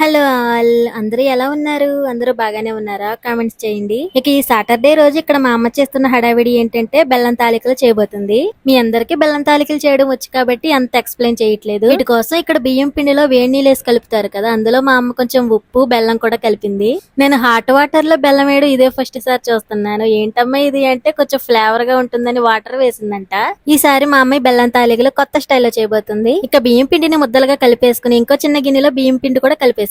Hello all, అందరూ ఎలా ఉన్నారు? అందరూ బాగానే ఉన్నారా? కామెంట్స్ చేయండి. ఇక ఈ సాటర్డే రోజు ఇక్కడ మా అమ్మ చేస్తున్న హడావిడి ఏంటంటే బెల్లం తాలికలు చేయబోతుంది. మీ అందరికి బెల్లం తాలికలు చేయడం వచ్చు కాబట్టి అంత ఎక్స్ప్లెయిన్ చేయట్లేదు. వీటి కోసం ఇక్కడ బియ్యం పిండిలో వేడి నీళ్ళు వేసి కలుపుతారు కదా, అందులో మా అమ్మ కొంచెం ఉప్పు బెల్లం కూడా కలిపింది. నేను హాట్ వాటర్ లో బెల్లం వేయడం ఇదే ఫస్ట్ సారి చూస్తున్నాను. ఏంటమ్మా ఇది అంటే కొంచెం ఫ్లేవర్ గా ఉంటుందని వాటర్ వేసిందంట. ఈసారి మా అమ్మాయి బెల్లం తాలికలు కొత్త స్టైల్లో చేయబోతుంది. ఇక బియ్యం పిండిని ముద్దలుగా కలిపేసుకుని ఇంకో చిన్న గిన్నెలో బియ్యం పిండి కూడా కలిపేసుకుంది.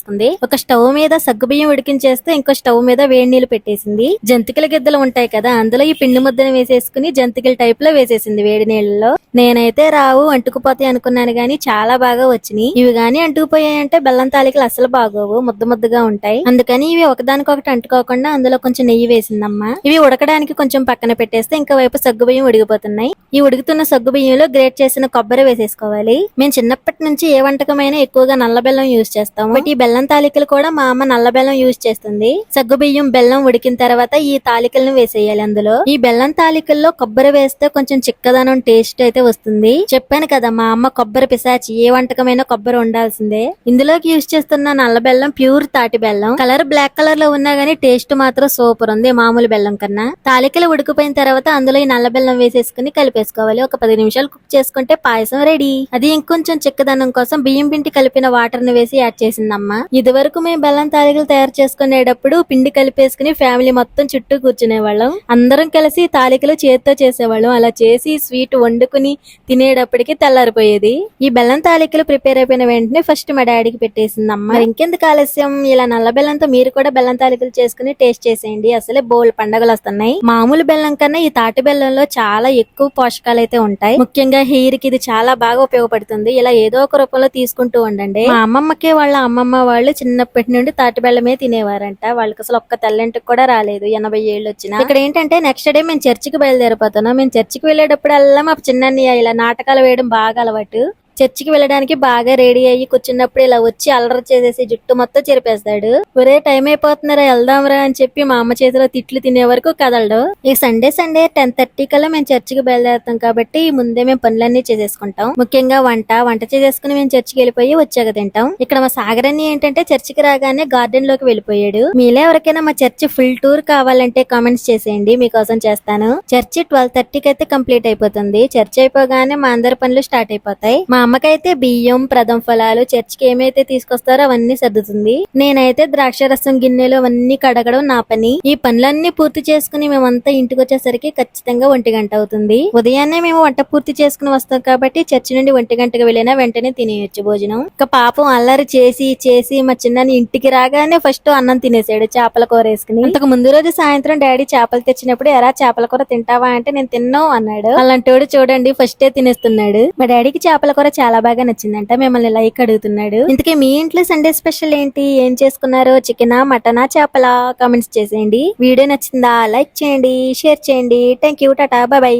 ఒక స్టవ్ మీద సగ్గుబియ్యం ఉడికించేస్తే ఇంకో స్టవ్ మీద వేడి నీళ్లు పెట్టేసింది. జంతికల గిద్దలు ఉంటాయి కదా, అందులో ఈ పిండి ముద్దను వేసేసుకుని జంతికల టైప్ లో వేసేసింది వేడి నీళ్ళలో. నేనైతే రావు, అంటుకుపోతాయి అనుకున్నాను గానీ చాలా బాగా వచ్చినాయి. ఇవి గానీ అంటుకుపోయాయంటే బెల్లం తాలికలు అసలు బాగోవు, ముద్ద ముద్దగా ఉంటాయి. అందుకని ఇవి ఒకదానికొకటి అంటుకోకుండా అందులో కొంచెం నెయ్యి వేసిందమ్మా. ఇవి ఉడకడానికి కొంచెం పక్కన పెట్టేస్తే ఇంకా వైపు సగ్గుబియ్యం ఉడికిపోతున్నాయి. ఈ ఉడుకుతున్న సగ్గుబియ్యంలో గ్రేట్ చేసిన కొబ్బరి వేసేసుకోవాలి. మేము చిన్నప్పటి నుంచి ఏ వంటకమైనా ఎక్కువగా నల్ల బెల్లం యూజ్ చేస్తాము. బట్ ఈ బెల్లం తాలికలు కూడా మా అమ్మ నల్ల బెల్లం యూజ్ చేస్తుంది. సగ్గుబియ్యం బెల్లం ఉడికిన తర్వాత ఈ తాలికలను వేసేయాలి. అందులో ఈ బెల్లం తాలికల్లో కొబ్బరి వేస్తే కొంచెం చిక్కదనం టేస్ట్ అయితే వస్తుంది. చెప్పాను కదా, మా అమ్మ కొబ్బరి పిశాచి, ఏ వంటకమైనా కొబ్బరి ఉండాల్సిందే. ఇందులోకి యూజ్ చేస్తున్న నల్ల బెల్లం ప్యూర్ తాటి బెల్లం. కలర్ బ్లాక్ కలర్ లో ఉన్నా గానీ టేస్ట్ మాత్రం సూపర్ ఉంది మామూలు బెల్లం కన్నా. తాలికలు ఉడికిపోయిన తర్వాత అందులో ఈ నల్ల బెల్లం వేసేసుకుని కలిపేసుకోవాలి. ఒక 10 నిమిషాలు కుక్ చేసుకుంటే పాయసం రెడీ. అది ఇంకొంచెం చిక్కదనం కోసం బియ్యం పిండి కలిపిన వాటర్ ని వేసి యాడ్ చేసిందమ్మా. ఇది వరకు మేము బెల్లం తాలికలు తయారు చేసుకునేటప్పుడు పిండి కలిపేసుకుని ఫ్యామిలీ మొత్తం చుట్టూ కూర్చునే వాళ్ళం. అందరం కలిసి తాలికలు చేతితో చేసేవాళ్ళం. అలా చేసి స్వీట్ వండుకుని తినేటప్పటికి తెల్లారిపోయేది. ఈ బెల్లం తాలికలు ప్రిపేర్ అయిపోయిన వెంటనే ఫస్ట్ మా డాడీకి పెట్టేసిందమ్మా. ఇంకెందుకు ఆలస్యం, ఇలా నల్ల బెల్లంతో మీరు కూడా బెల్లం తాలికలు చేసుకుని టేస్ట్ చేసేయండి. అసలే బోల్ పండగలు వస్తున్నాయి. మామూలు బెల్లం కన్నా ఈ తాటి బెల్లంలో చాలా ఎక్కువ పోషకాలు అయితే ఉంటాయి. ముఖ్యంగా హెయిర్ కి ఇది చాలా బాగా ఉపయోగపడుతుంది. ఇలా ఏదో ఒక రూపంలో తీసుకుంటూ ఉండండి. మా అమ్మమ్మకి వాళ్ళ అమ్మమ్మ వాళ్ళు చిన్నప్పటి నుండి తాటి బెల్లమే తినేవారంట. వాళ్ళకి అసలు ఒక్క తెల్లంటికి కూడా రాలేదు 80 ఏళ్ళు వచ్చినా. ఇక్కడ ఏంటంటే నెక్స్ట్ డే మేము చర్చికి బయలుదేరిపోతున్నాం. మేము చర్చికి వెళ్ళేటప్పుడల్లా మా చిన్నన్నయ్య ఇలా నాటకాలు వేయడం బాగా అలవాటు. చర్చికి వెళ్ళడానికి బాగా రెడీ అయ్యి కూర్చున్నప్పుడు ఇలా వచ్చి అల్లరి చేసేసి జుట్టు మొత్తం చెరిపేస్తాడు. ఒరే టైం అయిపోతున్నారా వెళ్దాంరా అని చెప్పి మా అమ్మ చేతిలో తిట్లు తినే వరకు కదలడు. ఈ సండే 10:30 కల్లా మేము చర్చికి బయలుదేరుతాం కాబట్టి ముందే మేము పనులన్నీ చేసేసుకుంటాం. ముఖ్యంగా వంట చేసేసుకుని మేము చర్చికి వెళ్ళిపోయి వచ్చాక తింటాం. ఇక్కడ మా సాగరన్ని ఏంటంటే చర్చికి రాగానే గార్డెన్ లోకి వెళ్ళిపోయాడు. మీలో ఎవరికైనా మా చర్చి ఫుల్ టూర్ కావాలంటే కామెంట్స్ చేసేయండి, మీకోసం చేస్తాను. చర్చి 12:30కి అయితే కంప్లీట్ అయిపోతుంది. చర్చి అయిపోగానే మా అందరి పనులు స్టార్ట్ అయిపోతాయి. మా అమ్మకైతే బియ్యం ప్రథమ ఫలాలు చర్చికి ఏమైతే తీసుకొస్తారో అవన్నీ సర్దుతుంది. నేనైతే ద్రాక్ష రసం గిన్నెలు అవన్నీ కడగడం నా పని. ఈ పనులన్నీ పూర్తి చేసుకుని మేమంతా ఇంటికి వచ్చేసరికి ఖచ్చితంగా 1 గంట అవుతుంది. ఉదయాన్నే మేము వంట పూర్తి చేసుకుని వస్తాం కాబట్టి చర్చి నుండి 1 గంటకు వెళ్ళినా వెంటనే తినేయొచ్చు భోజనం. ఇక పాపం అల్లరి చేసి మా చిన్నని ఇంటికి రాగానే ఫస్ట్ అన్నం తినేసాడు చేపల కూర వేసుకుని. అంతకు ముందు రోజు సాయంత్రం డాడీ చేపలు తెచ్చినప్పుడు ఎరా చేపల కూర తింటావా అంటే నేను తిన్నావు అన్నాడు. అలాంటోడు చూడండి ఫస్టే తినేస్తున్నాడు. మా డాడీకి చేపల కూర చాలా బాగా నచ్చిందంట. మిమ్మల్ని లైక్ అడుగుతున్నాడు. ఇంతకీ మీ ఇంట్లో సండే స్పెషల్ ఏంటి, ఏం చేసుకున్నారు? చికెనా, మటనా, చేపలా? కామెంట్స్ చేసేయండి. వీడియో నచ్చిందా? లైక్ చేయండి, షేర్ చేయండి. థ్యాంక్ యూ, టాటా, బాయ్.